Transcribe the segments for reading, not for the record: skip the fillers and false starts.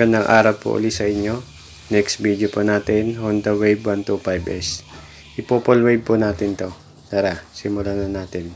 Magandang araw po ulit sa inyo. Next video po natin, Honda Wave 125S. Ipo-full wave po natin to. Tara, simulan na natin.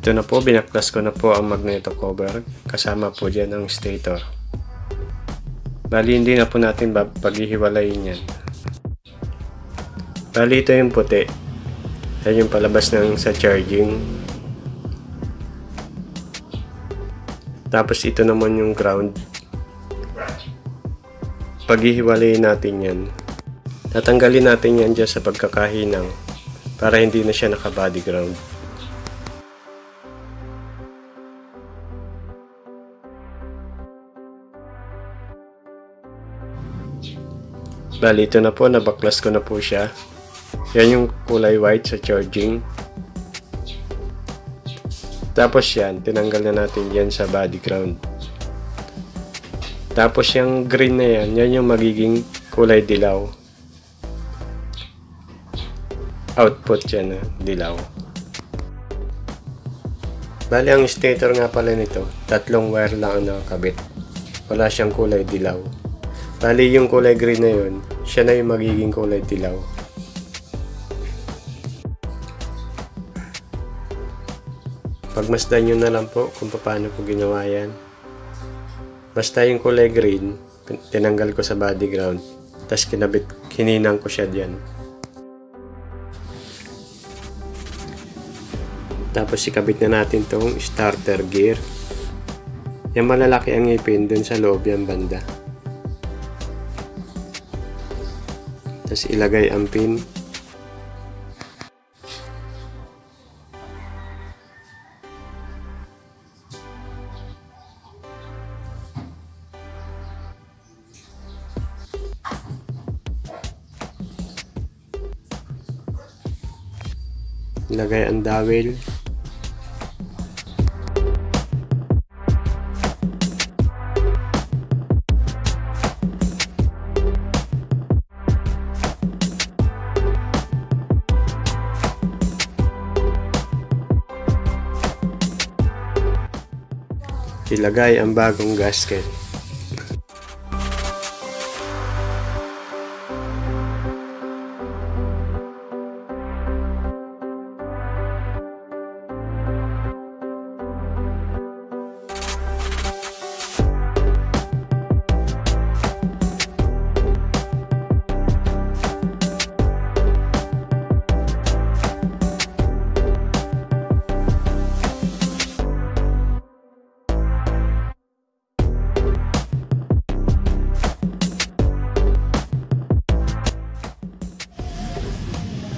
Ito na po, binaklas ko na po ang magneto cover. Kasama po dyan ang stator. Bali, hindi na po natin paghihiwalayin yan. Bali, ito yung puti. Yan yung palabas ng sa charging. Tapos ito naman yung ground. Paghihiwalayin natin yan. Tatanggalin natin yan dyan sa pagkakahinang para hindi na siya naka-body ground. Bali, ito na po, nabaklas ko na po siya. Yan yung kulay white sa charging. Tapos yan, tinanggal na natin yan sa body ground. Tapos yung green na yan, yan yung magiging kulay dilaw. Output yan na dilaw. Bali, ang stator nga pala nito, 3 wire lang ang nakakabit. Wala siyang kulay dilaw. Bali, yung kulay green na yun, siya na yung magiging kulay dilaw. Pagmasdan nyo na lang po kung paano ko ginawa yan. Basta yung kulay green, tinanggal ko sa body ground. Tapos hininang ko siya dyan. Tapos ikabit na natin tong starter gear. Yung malalaki ang ngipin dun sa loob yung banda. Tapos ilagay ang pin. Ilagay ang dowel. Ilagay ang bagong gasket.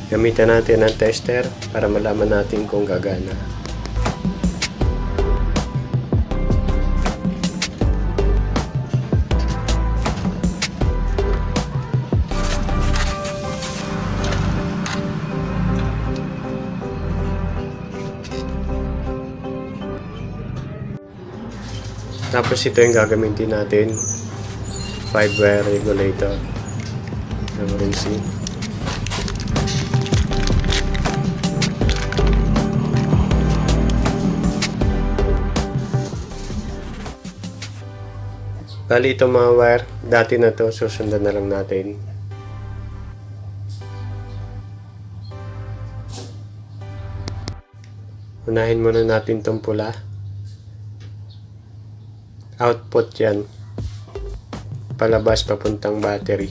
Gamitan natin ang tester para malaman natin kung gagana. Tapos ito yung gagamitin natin, 5-wire regulator. Number C. Bali, itong mga wire, dati na to, susundan na lang natin. Unahin muna natin itong pula. Output yan. Palabas papuntang battery.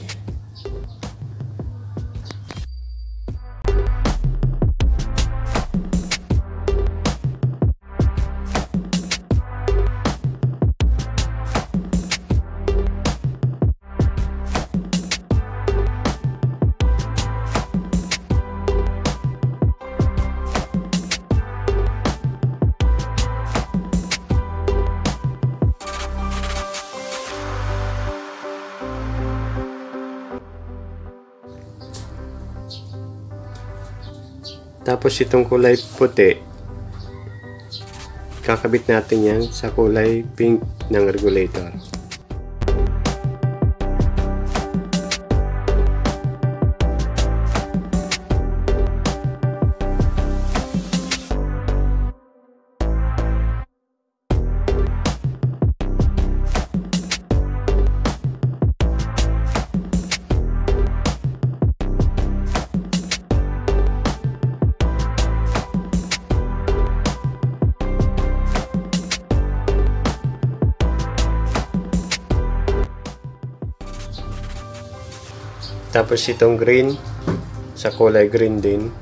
Tapos itong kulay puti, Kakabit natin yan sa kulay pink ng regulator. Tapos itong green, sa kulay green din.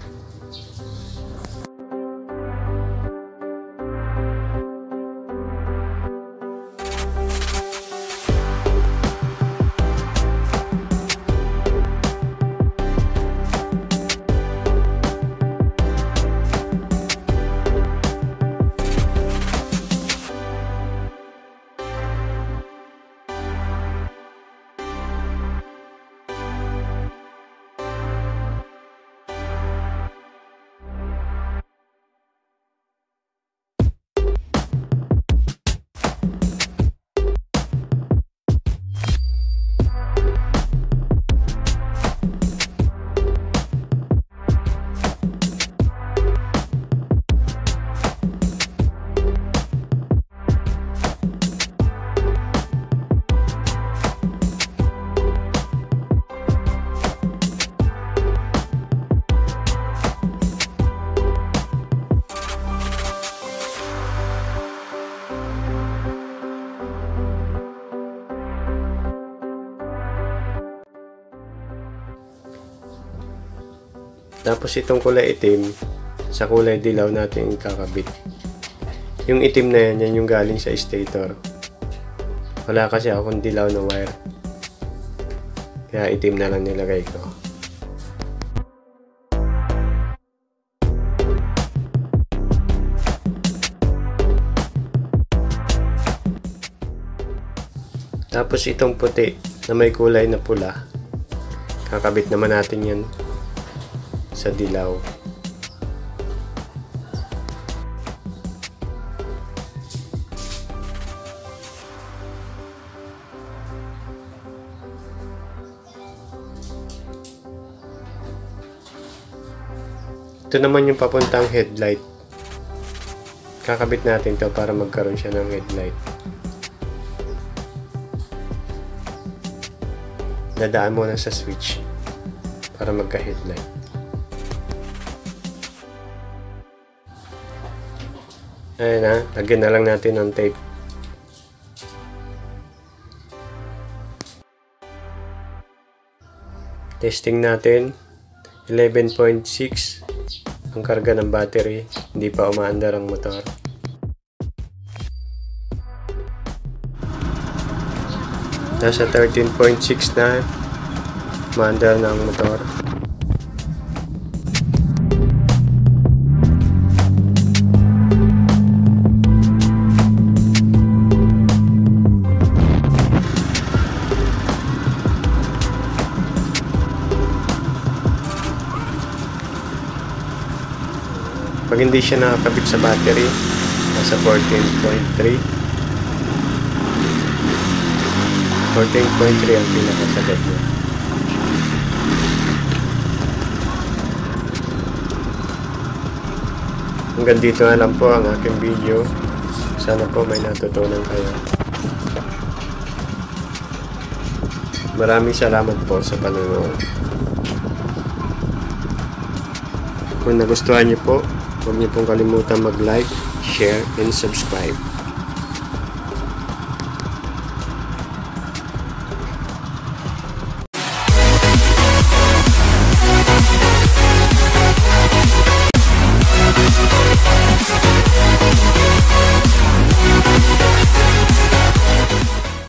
Tapos itong kulay itim, sa kulay dilaw natin kakabit. Yung itim na yan, yan yung galing sa stator. Wala kasi akong dilaw na wire. Kaya itim na lang nilagay ko. Tapos itong puti na may kulay na pula, kakabit naman natin yan sa dilaw. Ito naman yung papuntang headlight. Kakabit natin to para magkaroon siya ng headlight. Dadaan muna sa switch para magka-headlight. Ayan na, lagyan na lang natin ng tape. Testing natin. 11.6 ang karga ng battery. Hindi pa umaandar ang motor. Nasa 13.6 na. Umaandar na ang motor. Pag hindi siya nakakabit sa battery, nasa 14.3. 14.3 ang pinakasagat niya. Hanggang dito na lang po ang aking video. Sana po may natutunan kayo. Maraming salamat po sa panonood. Kung nagustuhan niyo po, huwag niyo pong kalimutan mag-like, share, and subscribe.